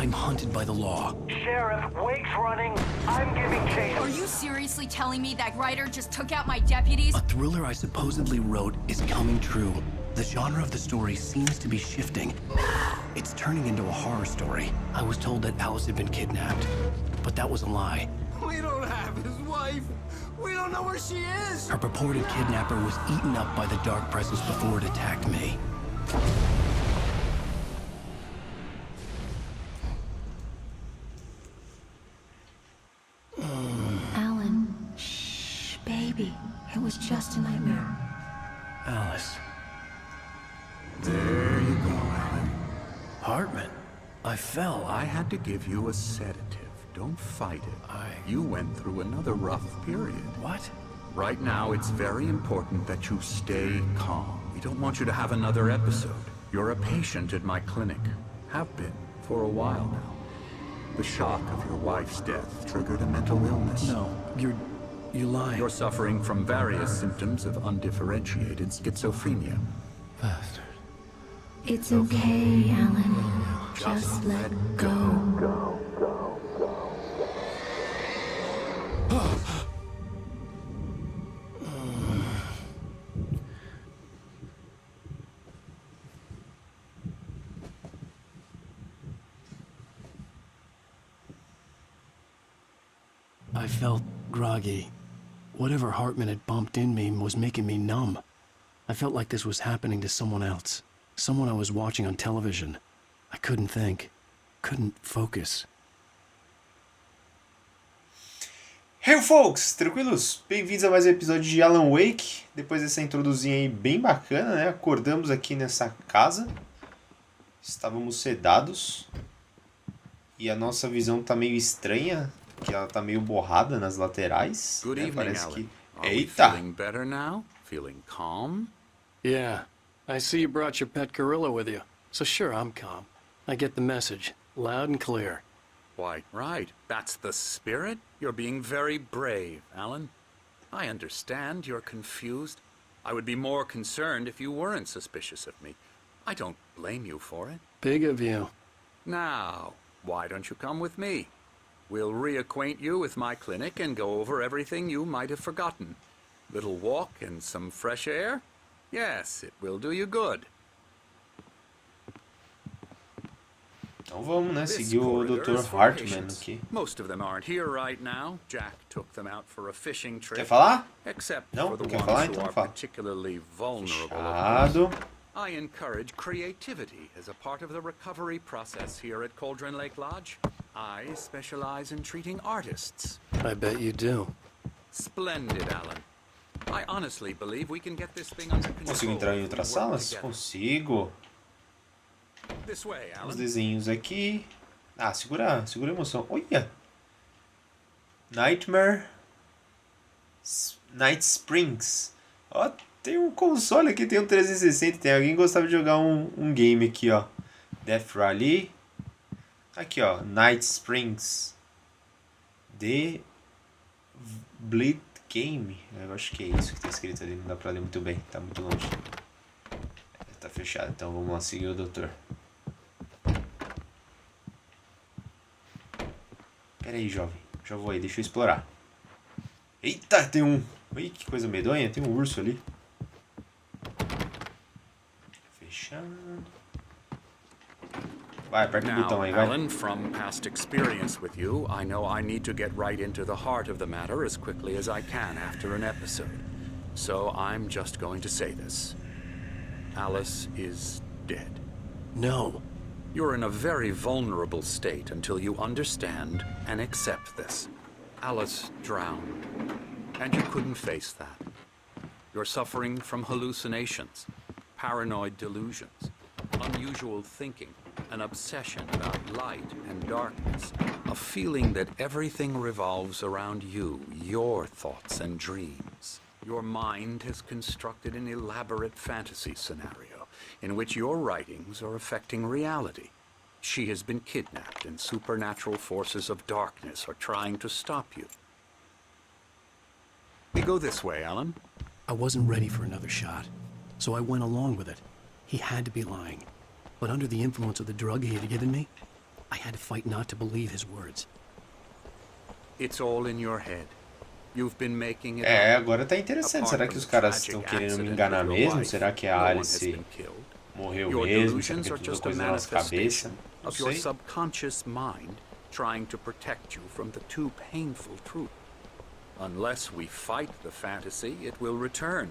I'm hunted by the law. Sheriff, Wake's running. I'm giving chase. Are you seriously telling me that writer just took out my deputies? A thriller I supposedly wrote is coming true. The genre of the story seems to be shifting. It's turning into a horror story. I was told that Alice had been kidnapped, but that was a lie. We don't have his wife. We don't know where she is. Her purported kidnapper was eaten up by the dark presence before it attacked me. Alan, shh, baby. It was just a nightmare. Alice. There you go, Alan. Hartman. I fell. I had to give you a sedative. Don't fight it. You went through another rough period. What? Right now, it's very important that you stay calm. We don't want you to have another episode. You're a patient at my clinic. Have been for a while now. The shock of your wife's death triggered a mental illness. No, you're lying. You're suffering from various symptoms of undifferentiated schizophrenia. Bastard. It's okay, Alan. Just let go. I felt groggy. Whatever Hartman had bumped in me was making me numb. I felt like this was happening to someone else. Someone I was watching on television. I couldn't think. Couldn't focus. Hey folks, tranquilos? Bem-vindos a mais um episódio de Alan Wake. Depois dessa introduzinha aí bem bacana, né? Acordamos aqui nessa casa. Estávamos sedados. E a nossa visão tá meio estranha, que ela tá meio borrada nas laterais. Good evening, Parece Alan. que... Are we Eita! feeling better now? Feeling calm? Yeah, I see you brought your pet gorilla with you. So sure, I'm calm. I get the message, loud and clear. Why, right. That's the spirit. You're being very brave, Alan. I understand you're confused. I would be more concerned if you weren't suspicious of me. I don't blame you for it. Big of you. Now, why don't you come with me? We'll reacquaint you with my clinic and go over everything you might have forgotten. Little walk and some fresh air? Yes, it will do you good. Então vamos, né? This Seguir o corridor Dr. is for Hartman patients. aqui. Most of them aren't here right now. Jack took them out for a fishing trip. Quer falar? Except Não? for the Quer ones falar? who Então are fala. particularly vulnerable. of Fechado. course. I encourage creativity as a part of the recovery process here at Cauldron Lake Lodge. I specialize in treating artists. I bet you do. Splendid, Alan. I honestly believe we can get this thing under control. Consigo entrar em if we outras work salas? together. Consigo. This way, Os Alan. desenhos aqui. Ah, segura a emoção. Olha! Nightmare. Night Springs. Ó, tem um console aqui, tem um 360. Tem alguém que gostava de jogar um game aqui, ó. Death Rally. Aqui, ó. Night Springs. The Bleed Game. Eu acho que é isso que tá escrito ali. Não dá pra ler muito bem. Tá muito longe. Tá fechado. Então vamos lá seguir o doutor. Pera aí, jovem. Já vou aí. Deixa eu explorar. Eita, tem um... Ih, que coisa medonha. Tem um urso ali. Fechando. Vai, aperta o botão Now, aí, vai. Alan, from past experience with you, I know I need to get right into the heart of the matter as quickly as I can after an episode. So I'm just going to say this. Alice is dead. No. You're in a very vulnerable state until you understand and accept this. Alice drowned, and you couldn't face that. You're suffering from hallucinations, paranoid delusions, unusual thinking, an obsession about light and darkness, a feeling that everything revolves around you, your thoughts and dreams. Your mind has constructed an elaborate fantasy scenario in which your writings are affecting reality. She has been kidnapped and supernatural forces of darkness are trying to stop you. We go this way, Alan. I wasn't ready for another shot, so I went along with it. He had to be lying. But under the influence of the drug he had given me, I had to fight not to believe his words. It's all in your head. You've been making it É, up. agora tá interessante. Será que os caras estão querendo me enganar mesmo? Será que a Alice morreu Your mesmo? Será delusions que é are tudo just a coisa na nossa cabeça? manifestation Não of your sei. subconscious mind trying to protect you from the too painful truth. Unless we fight the fantasy, it will return.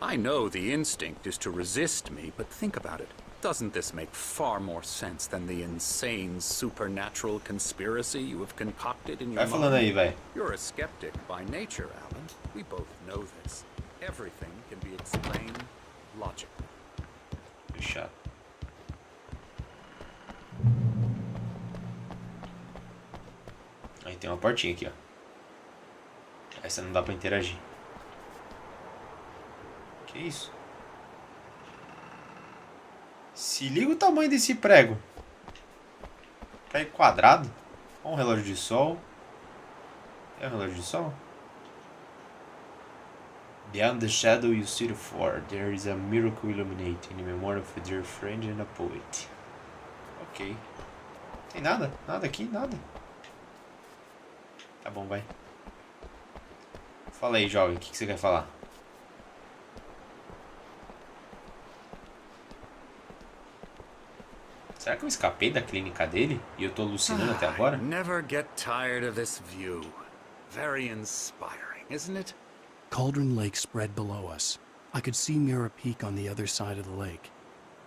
I know the instinct is to resist me, but think about it. Doesn't this make far more sense than the insane supernatural conspiracy you have concocted in your Vai falando aí, mind? vai. You're a skeptic by nature, Alan. We both know this. Everything can be explained logically. Fechado. Aí tem uma portinha aqui, ó. Essa não dá pra interagir. Que isso? Se liga o tamanho desse prego. Prego quadrado. Olha um relógio de sol. É um relógio de sol? Beyond the shadow you see the for, there is a miracle illuminating in memory of a dear friend and a poet. Ok. Tem nada? Nada aqui? Nada. Tá bom, vai. Fala aí, jovem. O que você quer falar? Será que eu escapei da clínica dele e eu tô alucinando até agora? Never get tired of this view. Very inspiring, isn't it? Cauldron Lake spread below us. I could see Mirror Peak on the other side of the lake.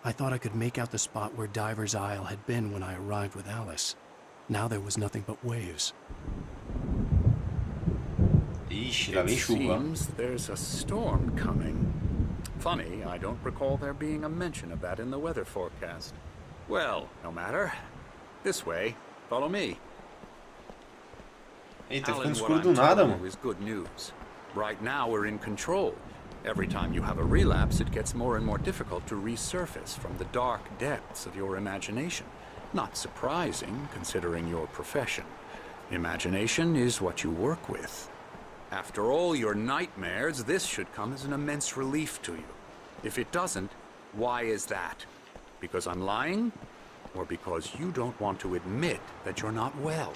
I thought I could make out the spot where Diver's Isle had been when I arrived with Alice. Now there was nothing but waves. Ixi, lá vem It chuva. seems there's a storm coming. Funny, I don't recall there being a mention of that in the weather forecast. Well, no matter. This way. Follow me. Eita, ficando Alan, escuro what do I'm nada, telling mano. you is good news. Right now we're in control. Every time you have a relapse, it gets more and more difficult to resurface from the dark depths of your imagination. Not surprising, considering your profession. Imagination is what you work with. After all your nightmares, this should come as an immense relief to you. If it doesn't, why is that? Because I'm lying? Or because you don't want to admit that you're not well?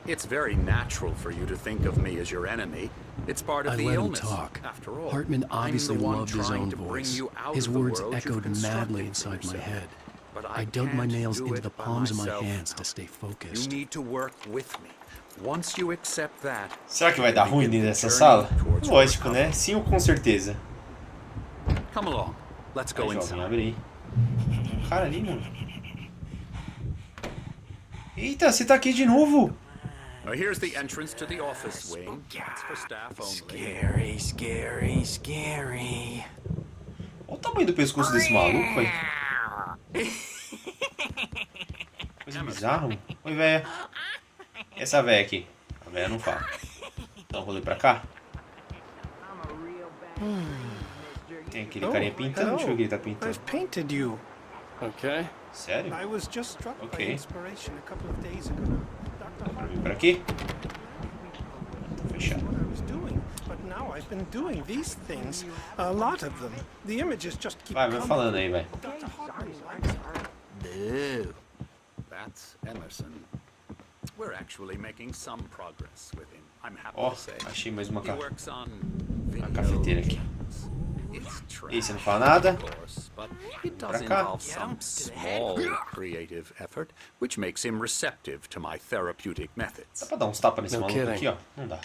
It's very natural for you to think of me as your enemy. It's part of I the let him illness. talk. After all, Hartman obviously I'm the one loved his trying own to bring voice. you out His of the words world you've echoed constructed madly for inside my yourself. head. But I dug my can't nails do into it the by palms of my myself. hands to stay You focused. need to work with me. Once you accept that, Será que vai dar ruim dentro dessa journey sala? towards Lógico, recovery. né? Sim ou com certeza. Come along. Let's go Vai, jovem, inside. abre aí. Tem um cara ali, mano. Eita, você tá aqui de novo. Now here's the entrance to the office wing. It's for staff only. Scary, scary, scary. Olha o tamanho do pescoço desse maluco, velho. Coisa bizarra, mano. Oi, véia. E essa véia aqui? A véia não fala. Dá um rolê pra cá. Tem aquele carinha pintando. Deixa eu ver o que ele tá pintando. I've painted you. Okay. Sério? I was just struck by Okay. inspiration a couple of days ago. Dr. Pra vir Hartman por aqui? Tá fechado. what I was doing, but now I've been doing these things. A lot of them. The images just keep Vai coming. falando aí, vai. Dr. Hartman likes art. Boo. That's Emerson. We're actually making some progress with him. I'm happy Ó, to say. achei mais uma He café. works on Uma cafeteira aqui. It's E aí, você não trash, fala nada? of course, but it does Pra cá. involve some small creative effort, which makes him receptive to my therapeutic Dá methods. pra dar uns tapas nesse No maluco kidding. aqui, ó? Não dá.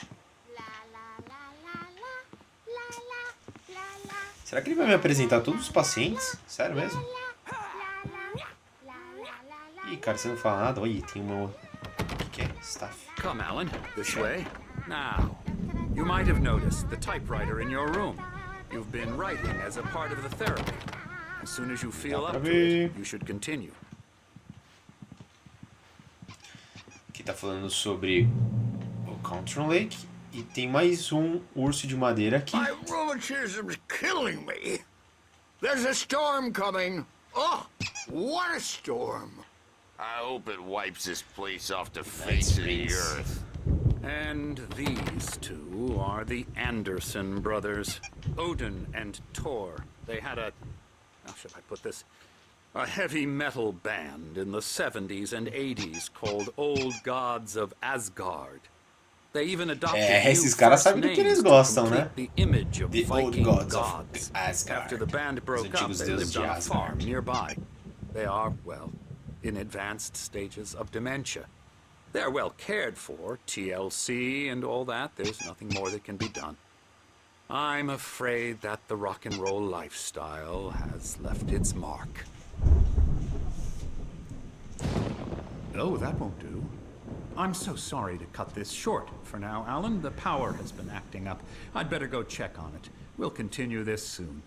Será que ele vai me apresentar todos os pacientes? Sério mesmo? Ih, cara, você não fala nada. Olha, tem uma... O que é? Staff. Come, Alan, this way. Now, you might have noticed the typewriter in your room. You've been writing as a part of the therapy. As soon as you feel Dá pra up to ver. it, you should continue. Aqui tá falando sobre o Cauldron Lake. E tem mais um urso de madeira aqui. My rheumatism's killing me. There's a storm coming. Oh, what a storm. I hope it wipes this place off the face of the Springs. earth. And these two are the Anderson brothers, Odin and Tor. They had a... How should I put this? A heavy metal band in the 70s and 80s called Old Gods of Asgard. They even adopted esses caras sabem do que eles gostam, né? the image of The Old Viking Gods gods. of Asgard. After the band broke up, antigos they deuses lived de on a Asgard. farm nearby. They are, well, in advanced stages of dementia. They're well cared for, TLC and all that. There's nothing more that can be done. I'm afraid that the rock and roll lifestyle has left its mark. Oh, that won't do. I'm so sorry to cut this short for now, Alan. The power has been acting up. I'd better go check on it. We'll continue this soon.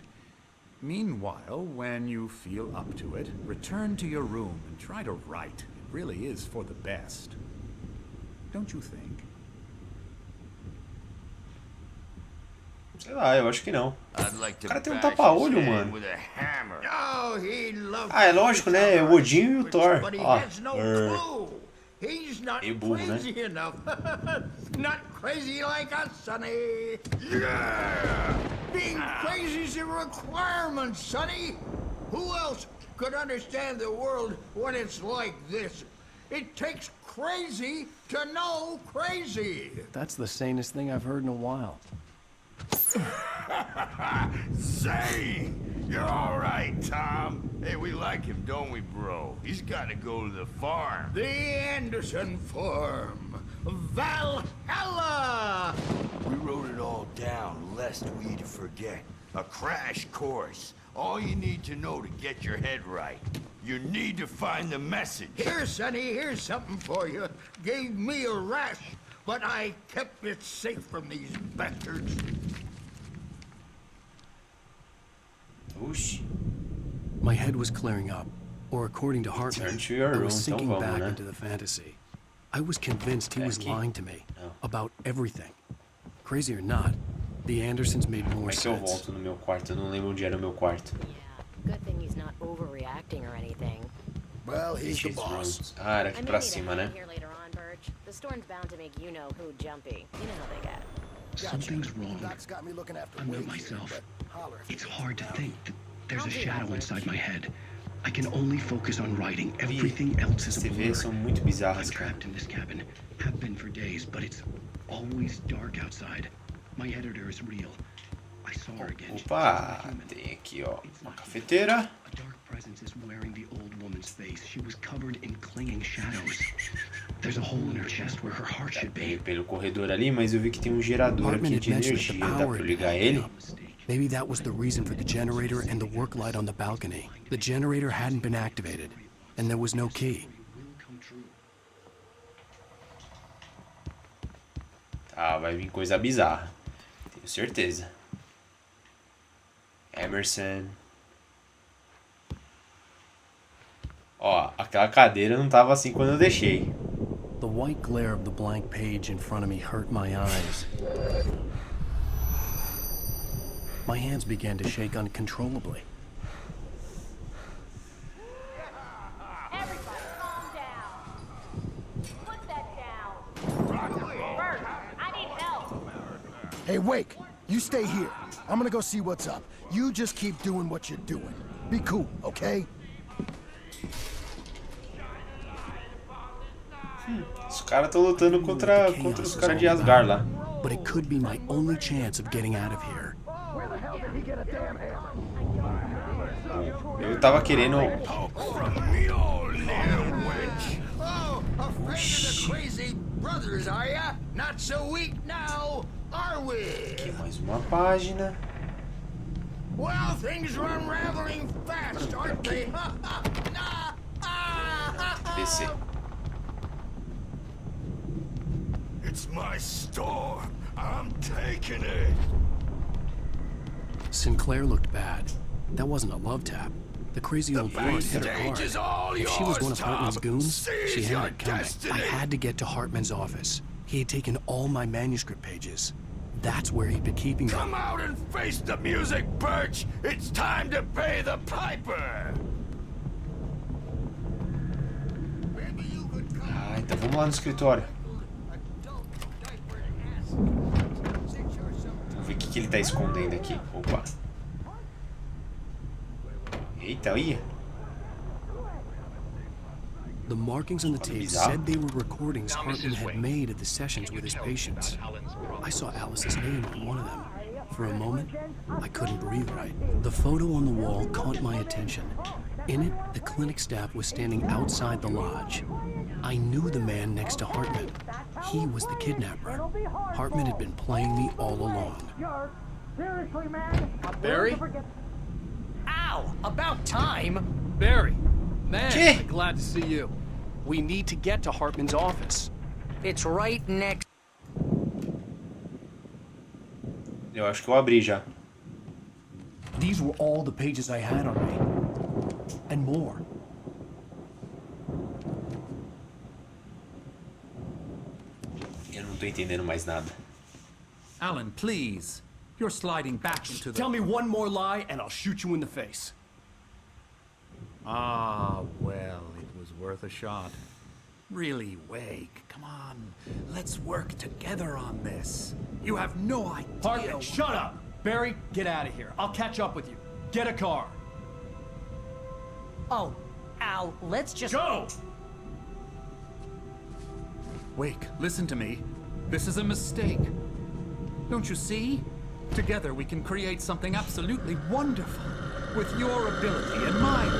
Meanwhile, when you feel up to it, return to your room and try to write. It really is for the best. Don't you think? Sei lá, eu acho que não. O cara tem um tapa-olho, mano. Ah, é lógico, né? É o Odin e o Thor. Ó. He's not Meio burro, né? crazy enough. Not crazy like us, Sonny. Yeah! Being crazy's a requirement, Sonny. Who else could understand the world when it's like this? It takes crazy to know crazy. That's the sanest thing I've heard in a while. Say, you're all right, Tom. Hey, we like him, don't we, bro? He's got to go to the farm. The Anderson farm. Valhalla! We wrote it all down, lest we forget. A crash course. All you need to know to get your head right. You need to find the message. Here, Sonny, here's something for you. Gave me a rash, but I kept it safe from these bastards. Oxi. My head was clearing up, or according to Hartman, Return to your I room, was então sinking vamos, back né? into the fantasy. I was convinced he was Aqui. lying to me Não. about everything. Crazy or not, the Andersons made Como more é que eu sense. volto no meu quarto? Eu não lembro onde era o meu quarto. Yeah, good thing he's not overreacting or anything. Well, he's the His boss. rooms. Ah, era I aqui may pra need a cima, hand né? here later on, Birch. The storm's bound to make you-know-who jumpy. You know how they get. Something's wrong. That's got me looking after I'm not Wade myself. here, but holler if It's you hard to think that there's I'll a do that, shadow Birch. inside my head. I can only focus on writing. Everything else is As a blur. TVs são muito I'm bizarras, cara. trapped in this cabin. Have been for days, but it's always dark outside. My editor is real. I saw her again. She's Opa, not human. tem aqui, ó, It's uma not cafeteira. A dark presence is wearing the old woman's face. She was covered in clinging shadows. There's a hole in her chest where her heart should be. Pelo corredor ali, mas eu vi que tem um gerador Hartman aqui had de mentioned that the energia. Dá power pra eu had ligar been ele? out. Maybe that was the reason for the generator and the work light on the balcony. The generator hadn't been activated, and there was no key. Tá, vai vir coisa bizarra. Tenho certeza. Emerson. Ó, aquela cadeira não tava assim quando eu deixei. The white glare of the blank page in front of me hurt my eyes. My hands began to shake uncontrollably. Everybody, calm down. Put that down. Bert, I need help. Hey, Wake, you stay here. I'm gonna go see what's up. You just keep doing what you're doing. Be cool, okay? Os caras estão lutando contra os caras de Asgard lá. But it could be my only chance of getting out of here. Eu tava querendo. Oh, afraid of the crazy brothers, are ya? Not so weak now, are we? Aqui mais uma página. Well, things are unraveling fast, aren't they? Descer. It's my storm. I'm taking it. Sinclair looked bad. That wasn't a love tap. The crazy old broad hit her hard. is all If she was one of yours, Hartman's Tom. goons, she Seize had your it coming. destiny. I had to get to Hartman's office. He had taken all my manuscript pages. That's where he'd been keeping them. Come out and face the music, Birch. It's time to pay the piper. Maybe you could come. Ah, então vamos lá no escritório. Vamos ver o que ele tá escondendo aqui. Opa. Eita, ia. The markings on the tape said they were recordings Hartman had made at the sessions with his patients. I saw Alice's name on one of them. For a moment, I couldn't breathe right. The photo on the wall caught my attention. In it, the clinic staff was standing outside the lodge. I knew the man next to Hartman. He was the kidnapper. Hartman had been playing me all along. Seriously, man. Barry? Ow! About time! Barry! Man, I'm glad to see you. We need to get to Hartman's office. It's right next. Eu acho que eu abri já. These were all the pages I had on me. And more. Eu não tô entendendo mais nada. Alan, please. You're sliding back into the... Tell me one more lie and I'll shoot you in the face. Ah, well, it was worth a shot. Really, Wake, come on. Let's work together on this. You have no idea... Hartman, shut up! Barry, get out of here. I'll catch up with you. Get a car. Oh, Al, let's just... Go! Wake, listen to me. This is a mistake. Don't you see? Together we can create something absolutely wonderful. With your ability and mine.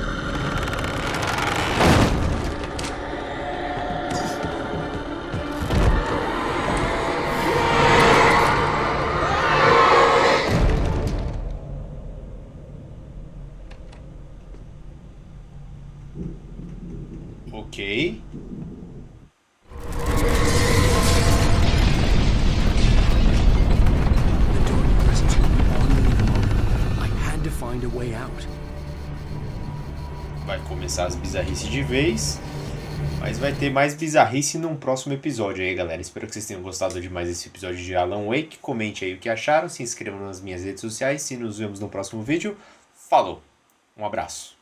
Ok. Vai começar as bizarrices de vez, mas vai ter mais bizarrice num próximo episódio aí, galera. Espero que vocês tenham gostado de mais esse episódio de Alan Wake. Comente aí o que acharam, se inscrevam nas minhas redes sociais e nos vemos no próximo vídeo. Falou, um abraço.